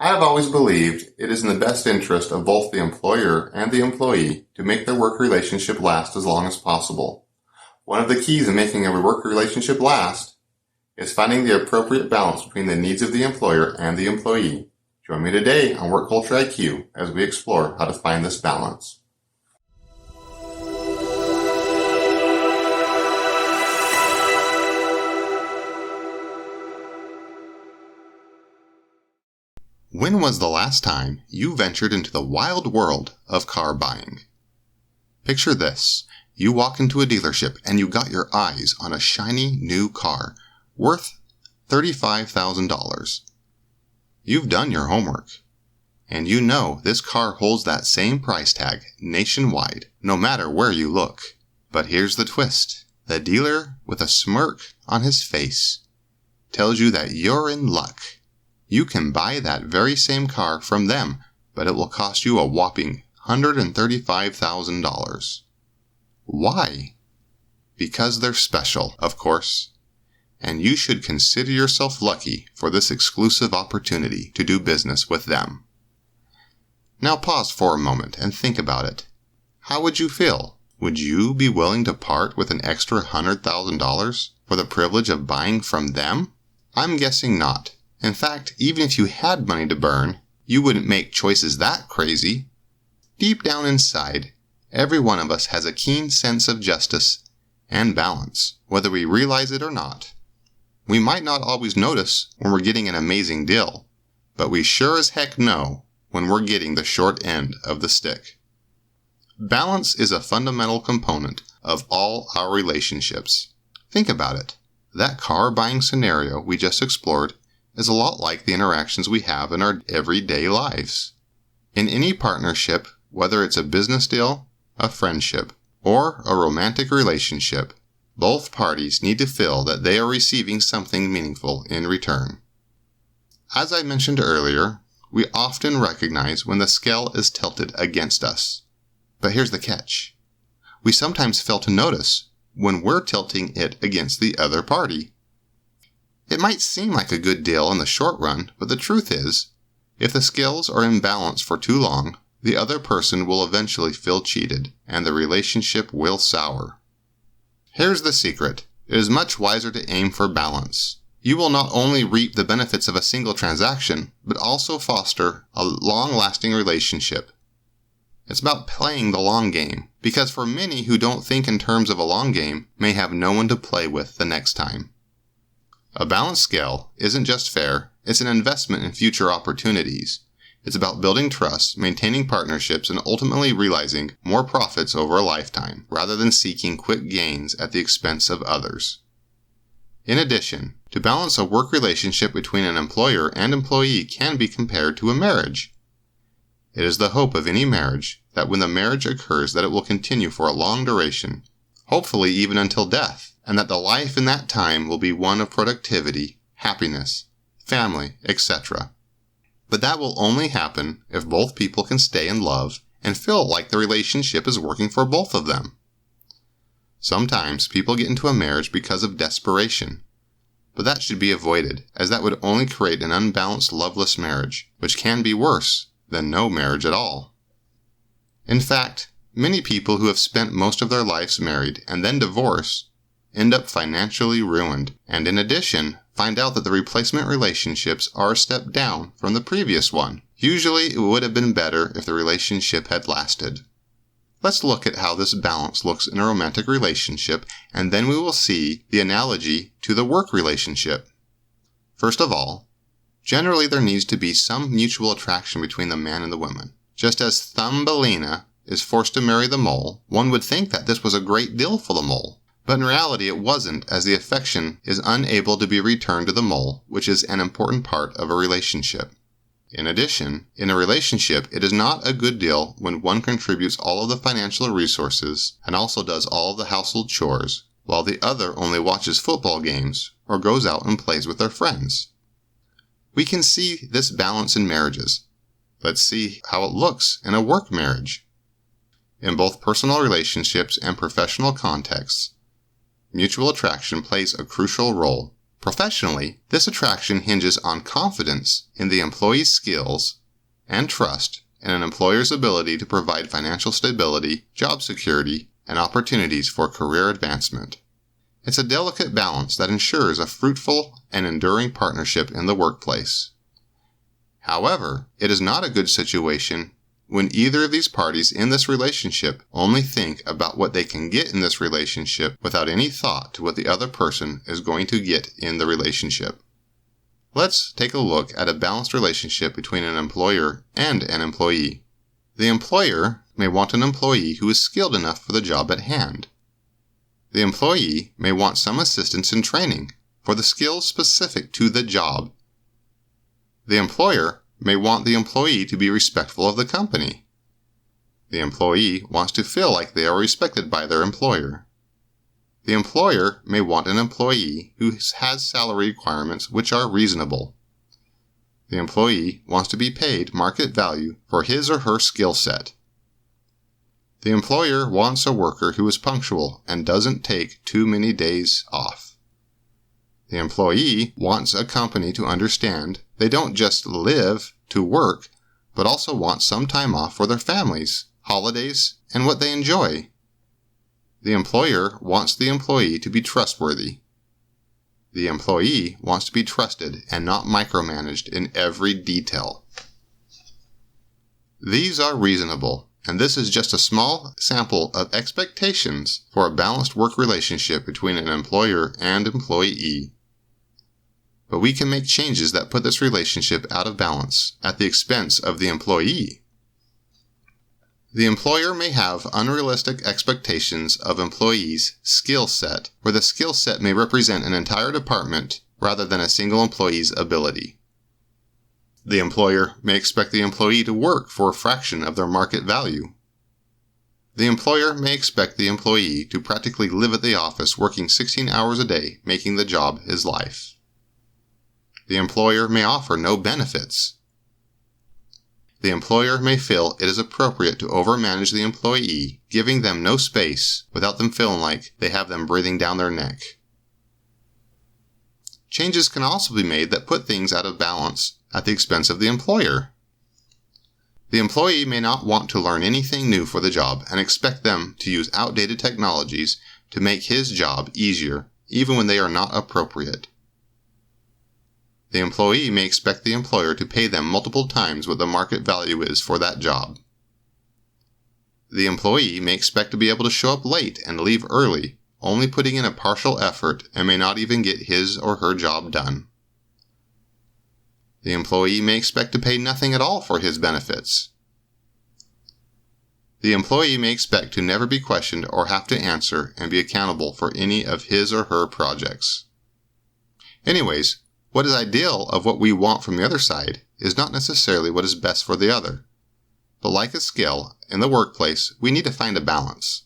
I have always believed it is in the best interest of both the employer and the employee to make their work relationship last as long as possible. One of the keys in making a work relationship last is finding the appropriate balance between the needs of the employer and the employee. Join me today on Work Culture IQ as we explore how to find this balance. When was the last time you ventured into the wild world of car buying? Picture this. You walk into a dealership and you got your eyes on a shiny new car worth $35,000. You've done your homework, and you know this car holds that same price tag nationwide, no matter where you look. But here's the twist. The dealer, with a smirk on his face, tells you that you're in luck. You can buy that very same car from them, but it will cost you a whopping $135,000. Why? Because they're special, of course. And you should consider yourself lucky for this exclusive opportunity to do business with them. Now pause for a moment and think about it. How would you feel? Would you be willing to part with an extra $100,000 for the privilege of buying from them? I'm guessing not. In fact, even if you had money to burn, you wouldn't make choices that crazy. Deep down inside, every one of us has a keen sense of justice and balance, whether we realize it or not. We might not always notice when we're getting an amazing deal, but we sure as heck know when we're getting the short end of the stick. Balance is a fundamental component of all our relationships. Think about it. That car buying scenario we just explored is a lot like the interactions we have in our everyday lives. In any partnership, whether it's a business deal, a friendship, or a romantic relationship, both parties need to feel that they are receiving something meaningful in return. As I mentioned earlier, we often recognize when the scale is tilted against us. But here's the catch. We sometimes fail to notice when we're tilting it against the other party. It might seem like a good deal in the short run, but the truth is, if the scales are in balance for too long, the other person will eventually feel cheated, and the relationship will sour. Here's the secret. It is much wiser to aim for balance. You will not only reap the benefits of a single transaction, but also foster a long-lasting relationship. It's about playing the long game, because for many who don't think in terms of a long game may have no one to play with the next time. A balanced scale isn't just fair, it's an investment in future opportunities. It's about building trust, maintaining partnerships, and ultimately realizing more profits over a lifetime, rather than seeking quick gains at the expense of others. In addition, to balance a work relationship between an employer and employee can be compared to a marriage. It is the hope of any marriage that when the marriage occurs that it will continue for a long duration, hopefully even until death, and that the life in that time will be one of productivity, happiness, family, etc. But that will only happen if both people can stay in love and feel like the relationship is working for both of them. Sometimes people get into a marriage because of desperation, but that should be avoided, as that would only create an unbalanced, loveless marriage, which can be worse than no marriage at all. In fact, many people who have spent most of their lives married and then divorce end up financially ruined, and in addition, find out that the replacement relationships are a step down from the previous one. Usually, it would have been better if the relationship had lasted. Let's look at how this balance looks in a romantic relationship, and then we will see the analogy to the work relationship. First of all, generally there needs to be some mutual attraction between the man and the woman. Just as Thumbelina is forced to marry the mole, one would think that this was a great deal for the mole. But in reality it wasn't, as the affection is unable to be returned to the mole, which is an important part of a relationship. In addition, in a relationship, it is not a good deal when one contributes all of the financial resources and also does all of the household chores, while the other only watches football games or goes out and plays with their friends. We can see this balance in marriages. Let's see how it looks in a work marriage. In both personal relationships and professional contexts, mutual attraction plays a crucial role. Professionally, this attraction hinges on confidence in the employee's skills and trust in an employer's ability to provide financial stability, job security, and opportunities for career advancement. It's a delicate balance that ensures a fruitful and enduring partnership in the workplace. However, it is not a good situation when either of these parties in this relationship only think about what they can get in this relationship without any thought to what the other person is going to get in the relationship. Let's take a look at a balanced relationship between an employer and an employee. The employer may want an employee who is skilled enough for the job at hand. The employee may want some assistance in training for the skills specific to the job. The employer may want the employee to be respectful of the company. The employee wants to feel like they are respected by their employer. The employer may want an employee who has salary requirements which are reasonable. The employee wants to be paid market value for his or her skill set. The employer wants a worker who is punctual and doesn't take too many days off. The employee wants a company to understand they don't just live to work, but also want some time off for their families, holidays, and what they enjoy. The employer wants the employee to be trustworthy. The employee wants to be trusted and not micromanaged in every detail. These are reasonable, and this is just a small sample of expectations for a balanced work relationship between an employer and employee. But we can make changes that put this relationship out of balance at the expense of the employee. The employer may have unrealistic expectations of employees' skill set, where the skill set may represent an entire department rather than a single employee's ability. The employer may expect the employee to work for a fraction of their market value. The employer may expect the employee to practically live at the office working 16 hours a day, making the job his life. The employer may offer no benefits. The employer may feel it is appropriate to overmanage the employee, giving them no space without them feeling like they have them breathing down their neck. Changes can also be made that put things out of balance at the expense of the employer. The employee may not want to learn anything new for the job and expect them to use outdated technologies to make his job easier, even when they are not appropriate. The employee may expect the employer to pay them multiple times what the market value is for that job. The employee may expect to be able to show up late and leave early, only putting in a partial effort and may not even get his or her job done. The employee may expect to pay nothing at all for his benefits. The employee may expect to never be questioned or have to answer and be accountable for any of his or her projects. Anyways, what is ideal of what we want from the other side is not necessarily what is best for the other. But like a skill, in the workplace, we need to find a balance.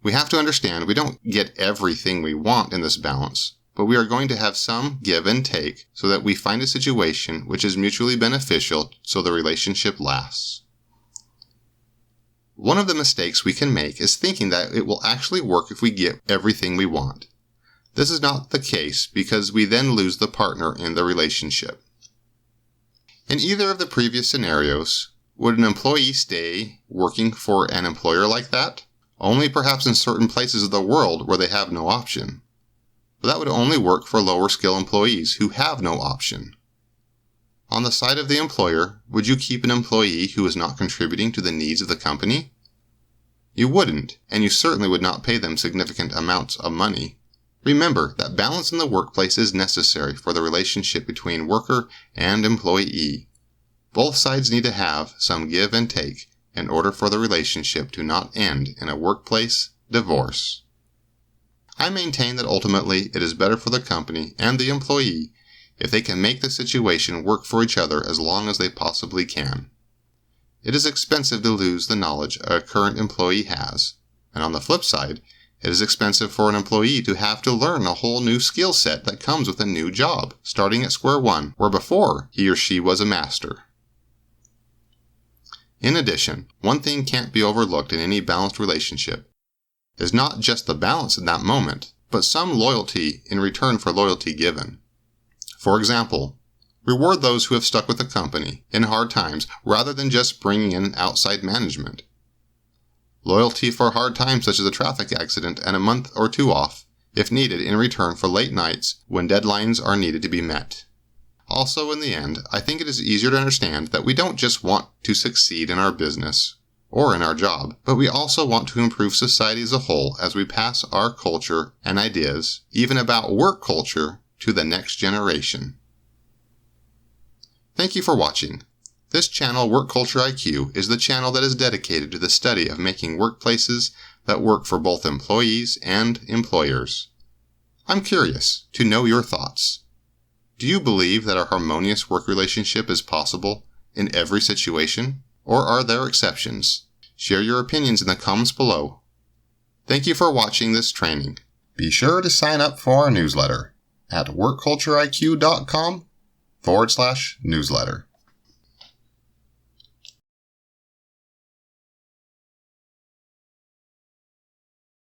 We have to understand we don't get everything we want in this balance, but we are going to have some give and take so that we find a situation which is mutually beneficial so the relationship lasts. One of the mistakes we can make is thinking that it will actually work if we get everything we want. This is not the case because we then lose the partner in the relationship. In either of the previous scenarios, would an employee stay working for an employer like that? Only perhaps in certain places of the world where they have no option. But that would only work for lower skill employees who have no option. On the side of the employer, would you keep an employee who is not contributing to the needs of the company? You wouldn't, and you certainly would not pay them significant amounts of money. Remember that balance in the workplace is necessary for the relationship between worker and employee. Both sides need to have some give and take in order for the relationship to not end in a workplace divorce. I maintain that ultimately it is better for the company and the employee if they can make the situation work for each other as long as they possibly can. It is expensive to lose the knowledge a current employee has, and on the flip side, it is expensive for an employee to have to learn a whole new skill set that comes with a new job, starting at square one, where before he or she was a master. In addition, one thing can't be overlooked in any balanced relationship is not just the balance in that moment, but some loyalty in return for loyalty given. For example, reward those who have stuck with the company in hard times rather than just bringing in outside management. Loyalty for hard times such as a traffic accident and a month or two off, if needed in return for late nights when deadlines are needed to be met. Also, in the end, I think it is easier to understand that we don't just want to succeed in our business or in our job, but we also want to improve society as a whole as we pass our culture and ideas, even about work culture, to the next generation. Thank you for watching. This channel, Work Culture IQ, is the channel that is dedicated to the study of making workplaces that work for both employees and employers. I'm curious to know your thoughts. Do you believe that a harmonious work relationship is possible in every situation, or are there exceptions? Share your opinions in the comments below. Thank you for watching this training. Be sure to sign up for our newsletter at workcultureiq.com/newsletter.